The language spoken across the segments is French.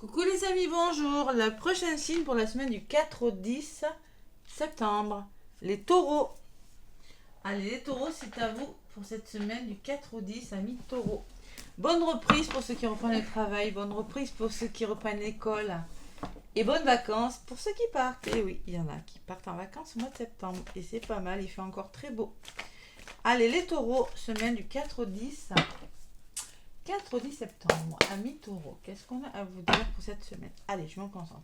Coucou les amis, bonjour. Le prochain signe pour la semaine du 4 au 10 septembre. Les taureaux. Allez, les taureaux, c'est à vous pour cette semaine du 4 au 10, amis taureaux. Bonne reprise pour ceux qui reprennent le travail, bonne reprise pour ceux qui reprennent l'école. Et bonnes vacances pour ceux qui partent. Et oui, il y en a qui partent en vacances au mois de septembre. Et c'est pas mal, il fait encore très beau. Allez, les taureaux, semaine du 4 au 10. 4 au 10 septembre, amis taureaux, qu'est-ce qu'on a à vous dire pour cette semaine? Allez, je me concentre.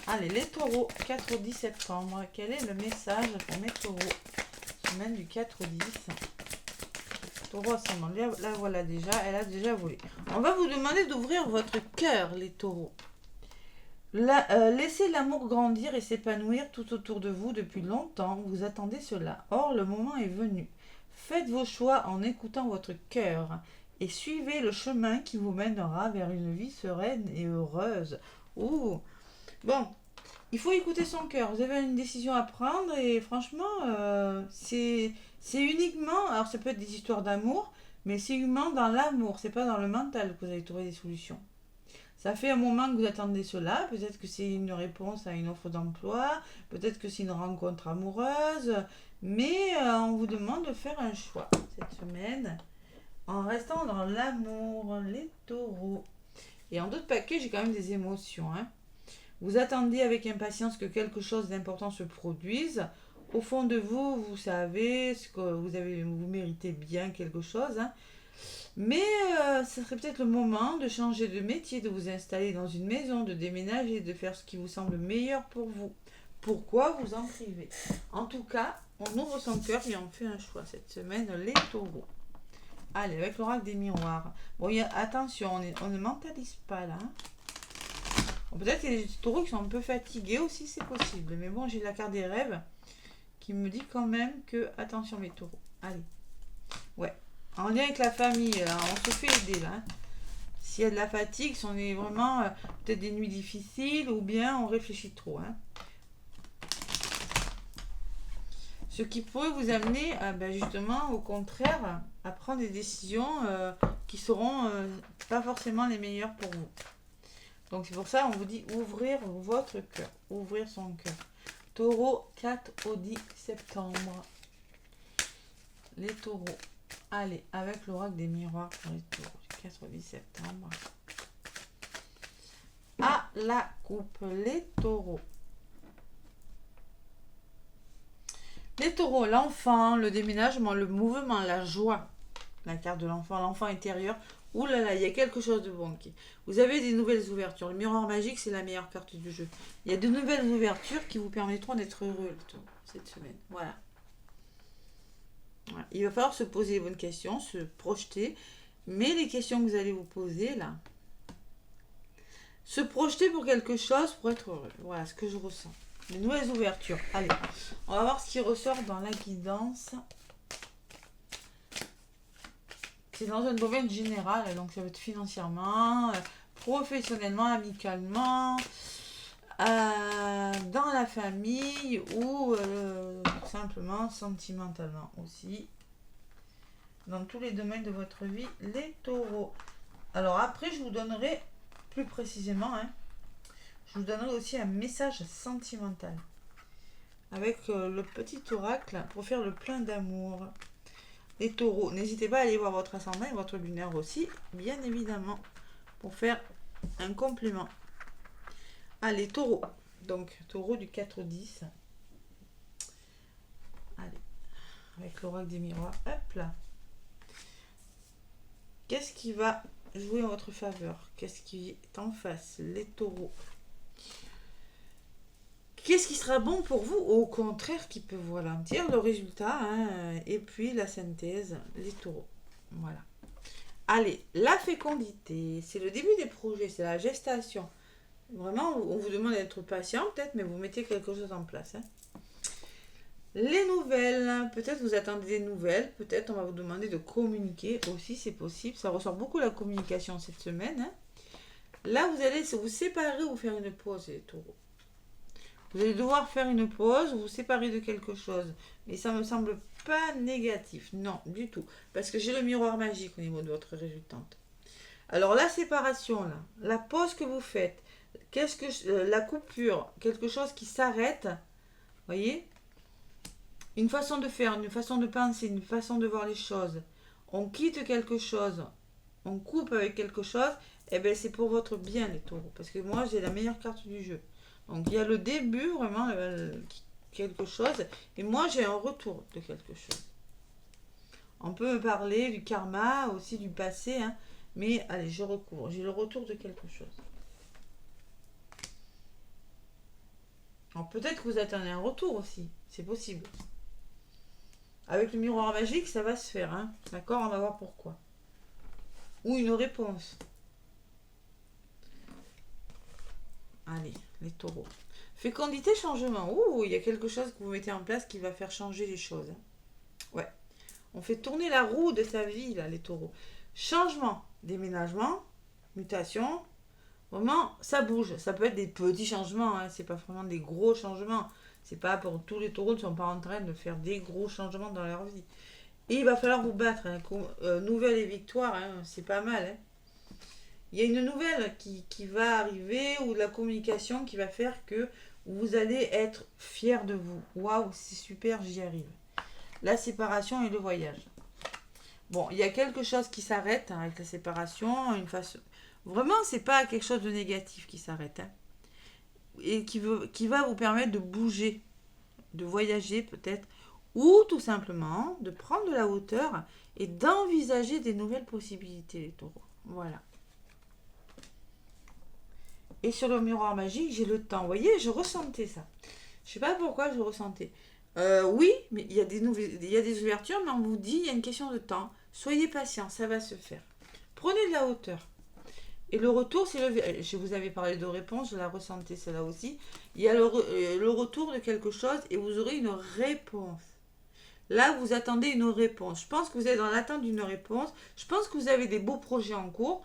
Allez, les taureaux, 4 au 10 septembre, quel est le message pour mes taureaux? Semaine du 4 au 10. Taureau ascendant, la voilà déjà, elle a déjà volé. On va vous demander d'ouvrir votre cœur, les taureaux. Laissez l'amour grandir et s'épanouir tout autour de vous depuis longtemps, vous attendez cela. Or, le moment est venu. Faites vos choix en écoutant votre cœur et suivez le chemin qui vous mènera vers une vie sereine et heureuse. Ouh. Bon, il faut écouter son cœur. Vous avez une décision à prendre et franchement, c'est uniquement, alors ça peut être des histoires d'amour, mais c'est uniquement dans l'amour, c'est pas dans le mental que vous allez trouver des solutions. Ça fait un moment que vous attendez cela, peut-être que c'est une réponse à une offre d'emploi, peut-être que c'est une rencontre amoureuse, mais on vous demande de faire un choix cette semaine en restant dans l'amour, les taureaux. Et en d'autres paquets, j'ai quand même des émotions. Vous attendez avec impatience que quelque chose d'important se produise. Au fond de vous, vous savez ce que vous méritez bien quelque chose. Mais ça serait peut-être le moment de changer de métier, de vous installer dans une maison, de déménager, de faire ce qui vous semble meilleur pour vous. Pourquoi vous en priver? En tout cas, on ouvre son cœur et on fait un choix cette semaine, les taureaux. Allez, avec l'oracle des miroirs. Bon, attention, on ne mentalise pas là. Bon, peut-être qu'il y a des taureaux qui sont un peu fatigués aussi, c'est possible. Mais bon, j'ai la carte des rêves qui me dit quand même que, attention mes taureaux. Allez. Ouais. En lien avec la famille, on se fait aider là. S'il y a de la fatigue, si on est vraiment peut-être des nuits difficiles ou bien on réfléchit trop. Ce qui pourrait vous amener justement au contraire à prendre des décisions qui seront pas forcément les meilleures pour vous. Donc c'est pour ça on vous dit ouvrir votre cœur, ouvrir son cœur. Taureau, 4 au 10 septembre. Les taureaux. Allez, avec l'oracle des miroirs pour les taureaux, 4 au 10 septembre. À la coupe, les taureaux. Les taureaux, l'enfant, le déménagement, le mouvement, la joie. La carte de l'enfant intérieur. Ouh là là, il y a quelque chose de bon. Vous avez des nouvelles ouvertures. Le miroir magique, c'est la meilleure carte du jeu. Il y a de nouvelles ouvertures qui vous permettront d'être heureux cette semaine. Voilà. Il va falloir se poser les bonnes questions, se projeter. Mais les questions que vous allez vous poser là, se projeter pour quelque chose pour être heureux. Voilà ce que je ressens. De nouvelles ouvertures. Allez, on va voir ce qui ressort dans la guidance. C'est dans un domaine général, donc ça va être financièrement, professionnellement, amicalement, dans la famille ou simplement sentimentalement aussi. Dans tous les domaines de votre vie, les taureaux. Alors après, je vous donnerai plus précisément, je vous donnerai aussi un message sentimental avec le petit oracle pour faire le plein d'amour. Les taureaux, n'hésitez pas à aller voir votre ascendant et votre lunaire aussi, bien évidemment, pour faire un complément. Allez, taureau. Donc, taureau du 4 au 10. Allez, avec l'oracle des miroirs. Hop là. Qu'est-ce qui va jouer en votre faveur? Qu'est-ce qui est en face? Les taureaux. Qu'est-ce qui sera bon pour vous? Au contraire, qui peut vous ralentir le résultat, et puis la synthèse, les taureaux. Voilà. Allez, la fécondité, c'est le début des projets, c'est la gestation. Vraiment, on vous demande d'être patient peut-être, mais vous mettez quelque chose en place. Les nouvelles, peut-être vous attendez des nouvelles, peut-être on va vous demander de communiquer aussi, c'est possible. Ça ressort beaucoup la communication cette semaine. Là, vous allez vous séparer ou faire une pause, les taureaux. Vous allez devoir faire une pause ou vous séparer de quelque chose. Mais ça me semble pas négatif. Non, du tout. Parce que j'ai le miroir magique au niveau de votre résultante. Alors la séparation, là, la pause que vous faites, la coupure, quelque chose qui s'arrête, voyez, une façon de faire, une façon de penser, une façon de voir les choses. On quitte quelque chose, on coupe avec quelque chose, et bien c'est pour votre bien les taureaux. Parce que moi j'ai la meilleure carte du jeu. Donc il y a le début vraiment, quelque chose, et moi j'ai un retour de quelque chose. On peut me parler du karma, aussi du passé, hein, mais allez, je recouvre. J'ai le retour de quelque chose. Alors peut-être que vous attendez un retour aussi, c'est possible. Avec le miroir magique, ça va se faire, hein. D'accord, on va voir pourquoi. Ou une réponse. Allez, les taureaux. Fécondité, changement. Ouh, il y a quelque chose que vous mettez en place qui va faire changer les choses. Ouais. On fait tourner la roue de sa vie, là, les taureaux. Changement, déménagement, mutation. Vraiment, ça bouge. Ça peut être des petits changements, hein. C'est pas vraiment des gros changements. C'est pas pour tous les taureaux ne sont pas en train de faire des gros changements dans leur vie. Et il va falloir vous battre, hein. Nouvelle et victoire, hein. C'est pas mal, hein. Il y a une nouvelle qui va arriver ou de la communication qui va faire que vous allez être fier de vous. Waouh, c'est super, j'y arrive. La séparation et le voyage. Bon, il y a quelque chose qui s'arrête, hein, avec la séparation, une façon. Vraiment, c'est pas quelque chose de négatif qui s'arrête, hein, et qui va vous permettre de bouger, de voyager peut-être, ou tout simplement de prendre de la hauteur et d'envisager des nouvelles possibilités, les taureaux. Voilà. Et sur le miroir magique, j'ai le temps. Vous voyez, je ressentais ça. Je sais pas pourquoi je ressentais. Oui, mais il y a des ouvertures, mais on vous dit, il y a une question de temps. Soyez patient, ça va se faire. Prenez de la hauteur. Et le retour, je vous avais parlé de réponse, je la ressentais celle-là aussi. Il y a le retour de quelque chose et vous aurez une réponse. Là, vous attendez une réponse. Je pense que vous êtes dans l'attente d'une réponse. Je pense que vous avez des beaux projets en cours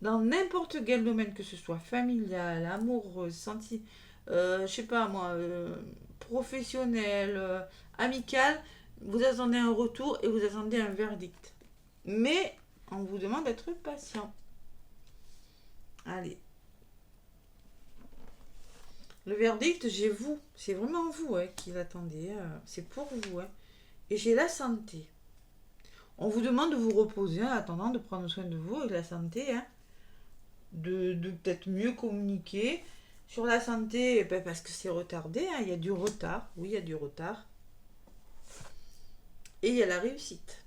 dans n'importe quel domaine, que ce soit familial, amoureux, je sais pas moi, professionnel, amical. Vous attendez un retour et vous attendez un verdict. Mais on vous demande d'être patient. Allez. Le verdict, j'ai vous. C'est vraiment vous, hein, qui l'attendez. C'est pour vous. Hein. Et j'ai la santé. On vous demande de vous reposer en attendant de prendre soin de vous et de la santé. Hein. De peut-être mieux communiquer. Sur la santé, ben parce que c'est retardé. Hein. Il y a du retard. Oui, il y a du retard. Et il y a la réussite.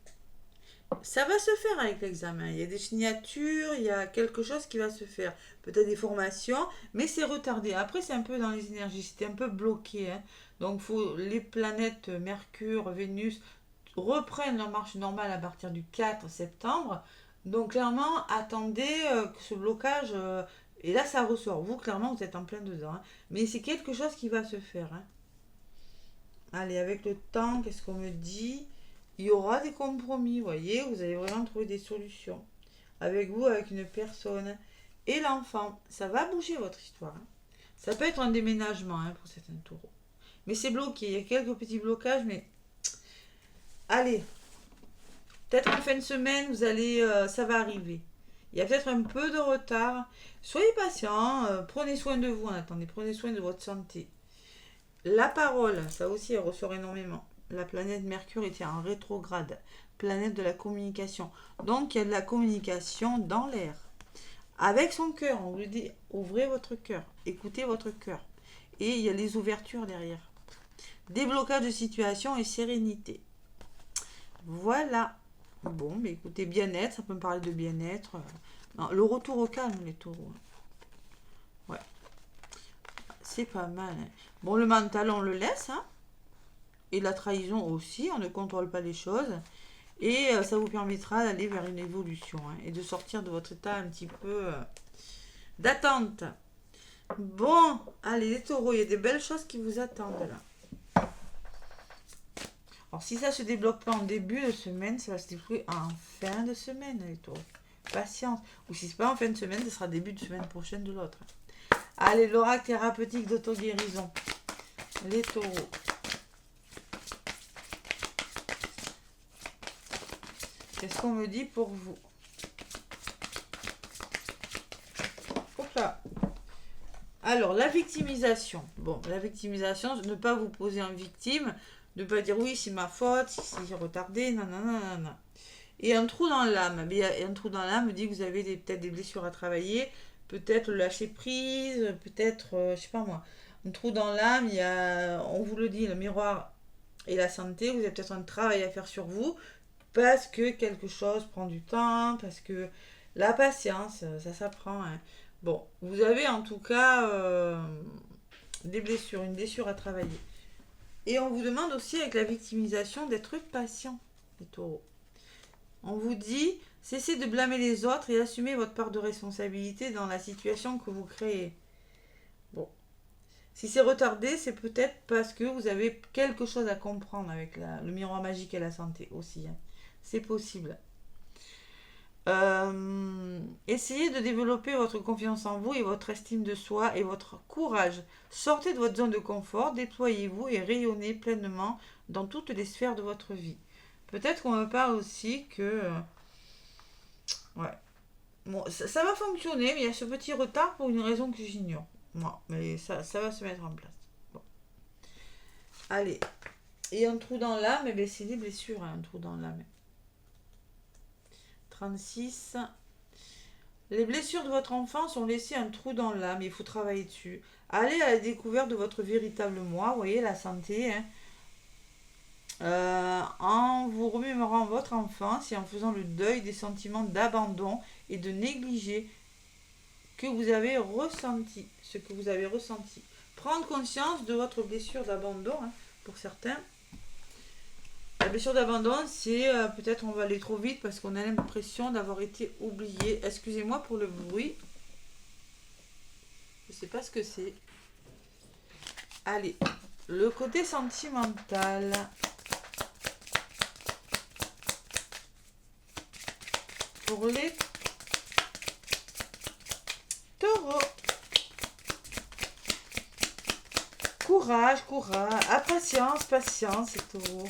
Ça va se faire avec l'examen. Il y a des signatures, il y a quelque chose qui va se faire. Peut-être des formations, mais c'est retardé. Après, c'est un peu dans les énergies, c'était un peu bloqué. Hein. Donc, les planètes Mercure, Vénus reprennent leur marche normale à partir du 4 septembre. Donc, clairement, attendez que ce blocage. Et là, ça ressort. Vous, clairement, vous êtes en plein dedans. Hein. Mais c'est quelque chose qui va se faire. Hein. Allez, avec le temps, qu'est-ce qu'on me dit? Il y aura des compromis, vous voyez, vous allez vraiment trouver des solutions. Avec vous, avec une personne. Et l'enfant, ça va bouger votre histoire. Hein. Ça peut être un déménagement hein, pour certains taureaux. Mais c'est bloqué, il y a quelques petits blocages, mais... Allez, peut-être en fin de semaine, ça va arriver. Il y a peut-être un peu de retard. Soyez patient, prenez soin de vous en attendant, prenez soin de votre santé. La parole, ça aussi, elle ressort énormément. La planète Mercure était en rétrograde, planète de la communication. Donc, il y a de la communication dans l'air. Avec son cœur, on vous dit, ouvrez votre cœur, écoutez votre cœur. Et il y a les ouvertures derrière. Déblocage de situation et sérénité. Voilà. Bon, mais écoutez, bien-être, ça peut me parler de bien-être. Non, le retour au calme, les taureaux. Ouais. C'est pas mal. Hein. Bon, le mental, on le laisse, hein. Et la trahison aussi, on ne contrôle pas les choses. Et ça vous permettra d'aller vers une évolution hein, et de sortir de votre état un petit peu d'attente. Bon, allez les taureaux, il y a des belles choses qui vous attendent là. Alors si ça se débloque pas en début de semaine, ça va se débloquer en fin de semaine les taureaux. Patience. Ou si c'est pas en fin de semaine, ce sera début de semaine prochaine de l'autre. Allez, l'oracle thérapeutique d'auto-guérison. Les taureaux. Qu'est-ce qu'on me dit pour vous? Alors, la victimisation. Bon, la victimisation, ne pas vous poser en victime, ne pas dire oui, c'est ma faute, si c'est retardé, nanana. Et un trou dans l'âme. Un trou dans l'âme dit que vous avez peut-être des blessures à travailler, peut-être le lâcher prise, peut-être, je sais pas moi. Un trou dans l'âme, il y a, on vous le dit, le miroir et la santé, vous avez peut-être un travail à faire sur vous, parce que quelque chose prend du temps, parce que la patience, ça s'apprend. Hein. Bon, vous avez en tout cas des blessures, une blessure à travailler. Et on vous demande aussi avec la victimisation d'être patient, les taureaux. On vous dit, cessez de blâmer les autres et assumez votre part de responsabilité dans la situation que vous créez. Bon, si c'est retardé, c'est peut-être parce que vous avez quelque chose à comprendre avec le miroir magique et la santé aussi. Hein. C'est possible. Essayez de développer votre confiance en vous et votre estime de soi et votre courage. Sortez de votre zone de confort, déployez-vous et rayonnez pleinement dans toutes les sphères de votre vie. Peut-être qu'on me parle aussi que... ouais. Bon, ça va fonctionner, mais il y a ce petit retard pour une raison que j'ignore. Moi, mais ça va se mettre en place. Bon. Allez. Et un trou dans l'âme, eh bien, c'est des blessures, hein, un trou dans l'âme. 36. Les blessures de votre enfance ont laissé un trou dans l'âme, il faut travailler dessus. Allez à la découverte de votre véritable moi, vous voyez, la santé, hein. En vous remémorant votre enfance et en faisant le deuil des sentiments d'abandon et de négligé que vous avez ressenti, ce que vous avez ressenti. Prendre conscience de votre blessure d'abandon, hein, pour certains. La blessure d'abandon, c'est peut-être on va aller trop vite parce qu'on a l'impression d'avoir été oublié. Excusez-moi pour le bruit. Je ne sais pas ce que c'est. Allez, le côté sentimental. Pour les taureaux. Courage, patience, les taureaux.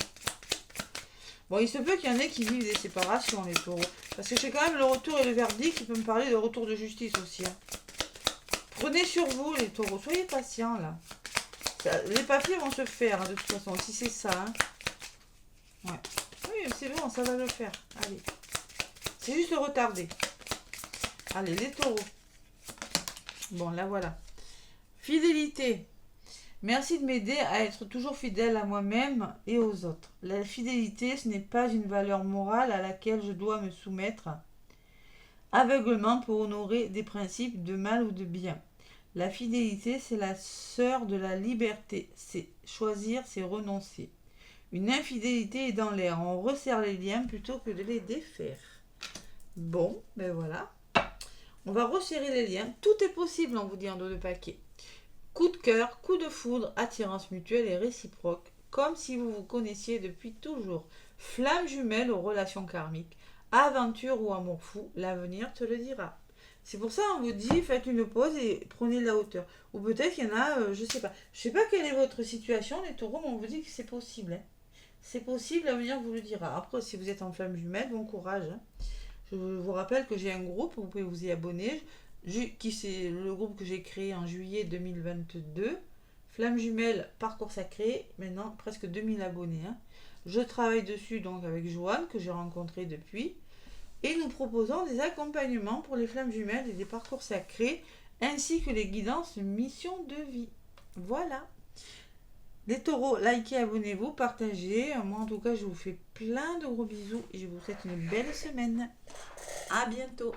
Bon, il se peut qu'il y en ait qui vivent des séparations, les taureaux. Parce que j'ai quand même le retour et le verdict qui peut me parler de retour de justice aussi. Hein. Prenez sur vous, les taureaux. Soyez patients, là. Les papiers vont se faire, hein, de toute façon, si c'est ça. Hein. Ouais. Oui, c'est bon, ça va le faire. Allez. C'est juste retardé. Allez, les taureaux. Bon, là, voilà. Fidélité. Merci de m'aider à être toujours fidèle à moi-même et aux autres. La fidélité, ce n'est pas une valeur morale à laquelle je dois me soumettre aveuglement pour honorer des principes de mal ou de bien. La fidélité, c'est la sœur de la liberté. C'est choisir, c'est renoncer. Une infidélité est dans l'air. On resserre les liens plutôt que de les défaire. Bon, ben voilà. On va resserrer les liens. Tout est possible, on vous dit en dos de paquet. Coup de cœur, coup de foudre, attirance mutuelle et réciproque, comme si vous vous connaissiez depuis toujours. Flamme jumelle aux relations karmiques, aventure ou amour fou, l'avenir te le dira. C'est pour ça qu'on vous dit, faites une pause et prenez de la hauteur. Ou peut-être qu'il y en a, je sais pas. Je sais pas quelle est votre situation, les taureaux, mais on vous dit que c'est possible. Hein. C'est possible, l'avenir vous le dira. Après, si vous êtes en flamme jumelle, bon courage. Hein. Je vous rappelle que j'ai un groupe, vous pouvez vous y abonner. Qui c'est le groupe que j'ai créé en juillet 2022. Flamme jumelle, parcours sacré, maintenant presque 2000 abonnés. Hein. Je travaille dessus donc avec Joanne, que j'ai rencontré depuis. Et nous proposons des accompagnements pour les flammes jumelles et des parcours sacrés, ainsi que les guidances mission de vie. Voilà. Les taureaux, likez, abonnez-vous, partagez. Moi en tout cas, je vous fais plein de gros bisous et je vous souhaite une belle semaine. À bientôt.